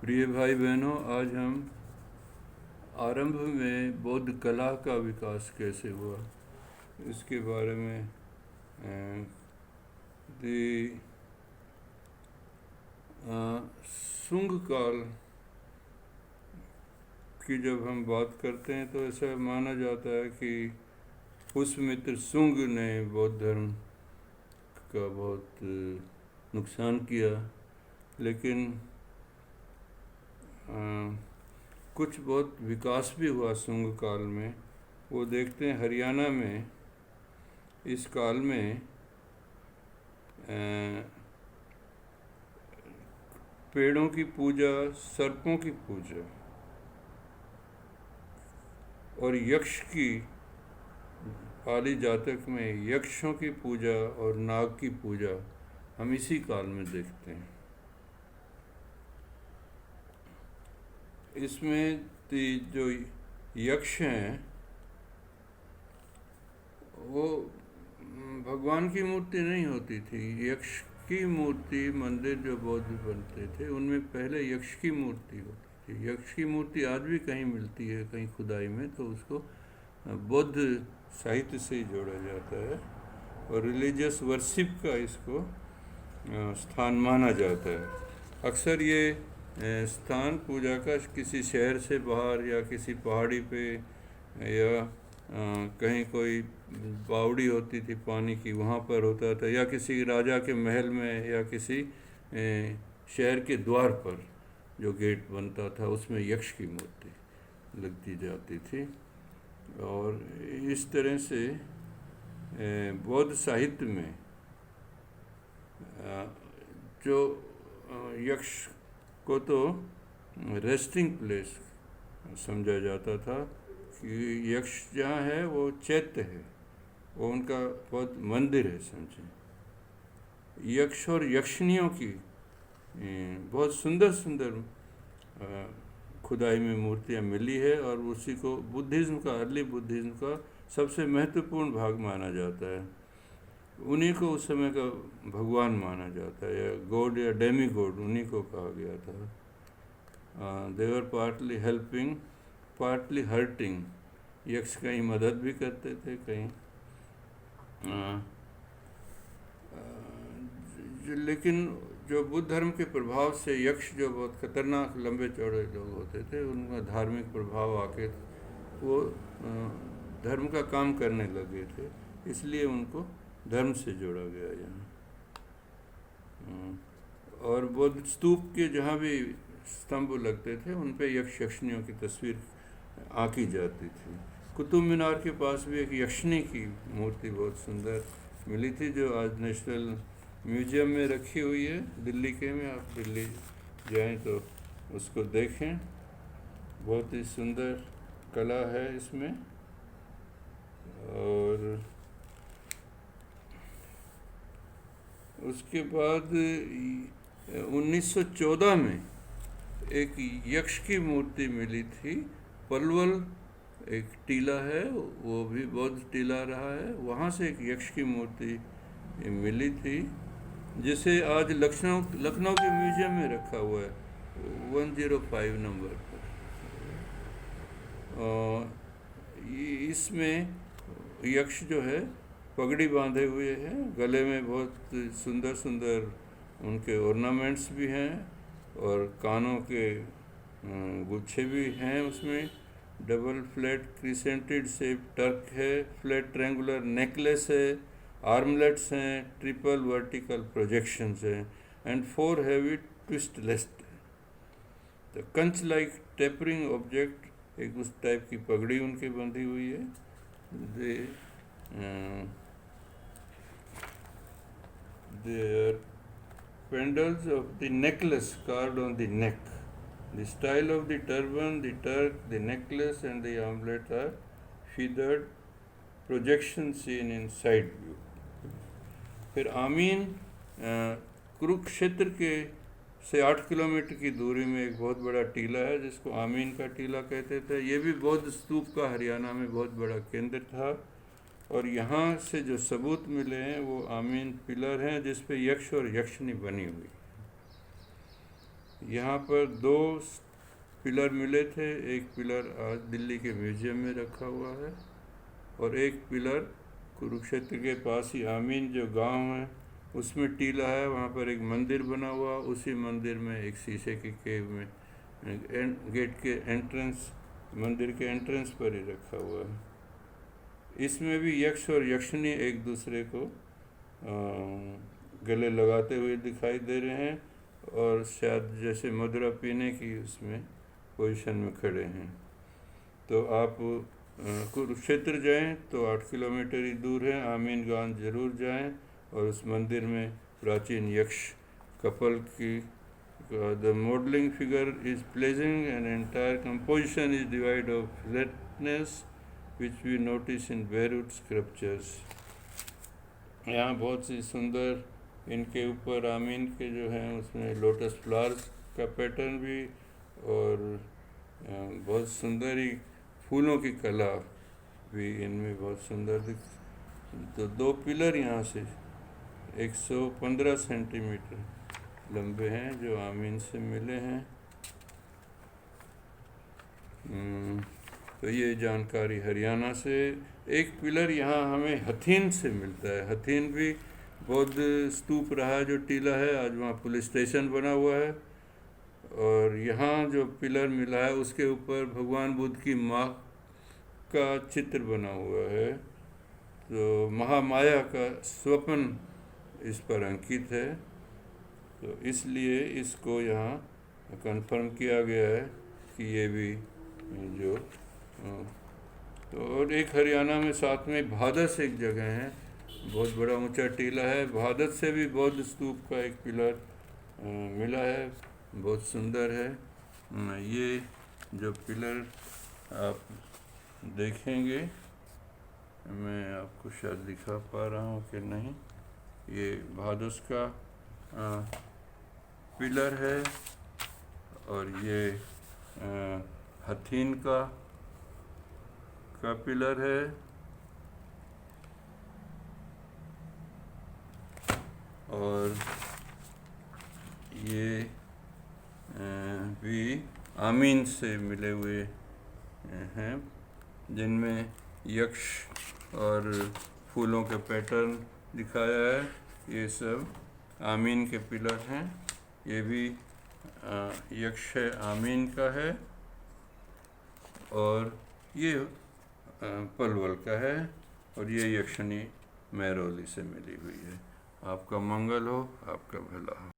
प्रिय भाई बहनों, आज हम आरंभ में बौद्ध कला का विकास कैसे हुआ इसके बारे में दी सुंग काल की जब हम बात करते हैं तो ऐसा माना जाता है कि पुष्यमित्र सुंग ने बौद्ध धर्म का बहुत नुकसान किया, लेकिन कुछ बहुत विकास भी हुआ सुंग काल में। वो देखते हैं हरियाणा में इस काल में पेड़ों की पूजा, सर्पों की पूजा और यक्ष की, पाली जातक में यक्षों की पूजा और नाग की पूजा हम इसी काल में देखते हैं। इसमें जो यक्ष हैं वो भगवान की मूर्ति नहीं होती थी। यक्ष की मूर्ति, मंदिर जो बौद्ध बनते थे उनमें पहले यक्ष की मूर्ति होती थी। यक्ष की मूर्ति आज भी कहीं मिलती है, कहीं खुदाई में, तो उसको बौद्ध साहित्य से ही जोड़ा जाता है और रिलीजियस वर्शिप का इसको स्थान माना जाता है। अक्सर ये स्थान पूजा का किसी शहर से बाहर या किसी पहाड़ी पे या कहीं कोई बावड़ी होती थी पानी की, वहाँ पर होता था, या किसी राजा के महल में या किसी शहर के द्वार पर जो गेट बनता था उसमें यक्ष की मूर्ति लगती जाती थी। और इस तरह से बौद्ध साहित्य में जो यक्ष को तो रेस्टिंग प्लेस समझा जाता था कि यक्ष जहाँ है वो चैत्य है, वो उनका बहुत मंदिर है समझे। यक्ष और यक्षिणियों की बहुत सुंदर सुंदर खुदाई में मूर्तियाँ मिली है और उसी को बुद्धिज़्म का, अर्ली बुद्धिज़्म का सबसे महत्वपूर्ण भाग माना जाता है। उन्हीं को उस समय का भगवान माना जाता है, या गॉड या डेमी गॉड उन्हीं को कहा गया था। दे वर पार्टली हेल्पिंग, पार्टली हर्टिंग। यक्ष कहीं मदद भी करते थे, कहीं लेकिन जो बुद्ध धर्म के प्रभाव से यक्ष जो बहुत खतरनाक लंबे चौड़े लोग होते थे, उनका धार्मिक प्रभाव आके वो धर्म का काम करने लगे थे, इसलिए उनको धर्म से जोड़ा गया यहाँ। और बौद्ध स्तूप के जहाँ भी स्तंभ लगते थे उन पे यक्ष यक्षिणियों की तस्वीर आंकी जाती थी। कुतुब मीनार के पास भी एक यक्षिणी की मूर्ति बहुत सुंदर मिली थी, जो आज नेशनल म्यूजियम में रखी हुई है दिल्ली के में। आप दिल्ली जाएं तो उसको देखें, बहुत ही सुंदर कला है इसमें। और उसके बाद 1914 में एक यक्ष की मूर्ति मिली थी। पलवल एक टीला है, वो भी बौद्ध टीला रहा है, वहाँ से एक यक्ष की मूर्ति मिली थी, जिसे आज लखनऊ के म्यूजियम में रखा हुआ है 105 नंबर पर। इसमें यक्ष जो है पगड़ी बांधे हुए हैं, गले में बहुत सुंदर सुंदर उनके ऑर्नामेंट्स भी हैं और कानों के गुच्छे भी हैं। उसमें डबल फ्लैट क्रिसेंटेड शेप टर्क है, फ्लैट ट्रायंगुलर नेकलेस है, आर्मलेट्स हैं, ट्रिपल वर्टिकल प्रोजेक्शंस हैं एंड 4 हैवी ट्विस्ट लेस्ट। द कंच लाइक टेपरिंग ऑब्जेक्ट, एक उस टाइप की पगड़ी उनके बंधी हुई है। Their pendants of the necklace carved on the neck. The style of the turban, the turk, the necklace and the armlet are feathered projection seen in side view. फिर आमीन कुरुक्षेत्र के से 8 किलोमीटर की दूरी में एक बहुत बड़ा टीला है जिसको आमीन का टीला कहते थे। ये भी बौद्ध स्तूप का हरियाणा में बहुत बड़ा केंद्र था और यहाँ से जो सबूत मिले हैं वो आमीन पिलर हैं जिस पे यक्ष और यक्षिणी बनी हुई। यहाँ पर 2 पिलर मिले थे। एक पिलर आज दिल्ली के म्यूजियम में रखा हुआ है और एक पिलर कुरुक्षेत्र के पास ही आमीन जो गांव है उसमें टीला है, वहाँ पर एक मंदिर बना हुआ। उसी मंदिर में एक शीशे के केव में गेट के एंट्रेंस, मंदिर के एंट्रेंस पर ही रखा हुआ है। इसमें भी यक्ष और यक्षिणी एक दूसरे को गले लगाते हुए दिखाई दे रहे हैं और शायद जैसे मदिरा पीने की उसमें पोजीशन में खड़े हैं। तो आप कुरुक्षेत्र जाएं तो 8 किलोमीटर ही दूर है, आमीन गांव जरूर जाएं और उस मंदिर में प्राचीन यक्ष कपल की the modeling figure is pleasing and entire composition is devoid of flatness which we notice in Beirut sculptures। यहाँ बहुत सी सुंदर इनके ऊपर आमीन के जो हैं उसमें लोटस फ्लावर्स का पैटर्न भी और बहुत सुंदर ही फूलों की कला भी इनमें बहुत सुंदर तो 2 पिलर यहाँ से 115 सेंटीमीटर लंबे हैं जो आमीन से मिले हैं। तो ये जानकारी हरियाणा से। एक पिलर यहाँ हमें हथीन से मिलता है। हथीन भी बौद्ध स्तूप रहा जो टीला है, आज वहाँ पुलिस स्टेशन बना हुआ है। और यहाँ जो पिलर मिला है उसके ऊपर भगवान बुद्ध की माँ का चित्र बना हुआ है। तो महामाया का स्वप्न इस पर अंकित है, तो इसलिए इसको यहाँ कंफर्म किया गया है कि ये भी जो तो। और एक हरियाणा में साथ में भादस एक जगह है, बहुत बड़ा ऊंचा टीला है। भादस से भी बौद्ध स्तूप का एक पिलर मिला है, बहुत सुंदर है। ये जो पिलर आप देखेंगे, मैं आपको शायद दिखा पा रहा हूँ कि नहीं, ये भादस का पिलर है और ये हथीन का पिलर है। और ये भी आमीन से मिले हुए हैं जिनमें यक्ष और फूलों के पैटर्न दिखाया है। ये सब आमीन के पिलर हैं। ये भी यक्ष आमीन का है और ये पलवल का है और ये यक्षिणी महरौली से मिली हुई है। आपका मंगल हो, आपका भला हो।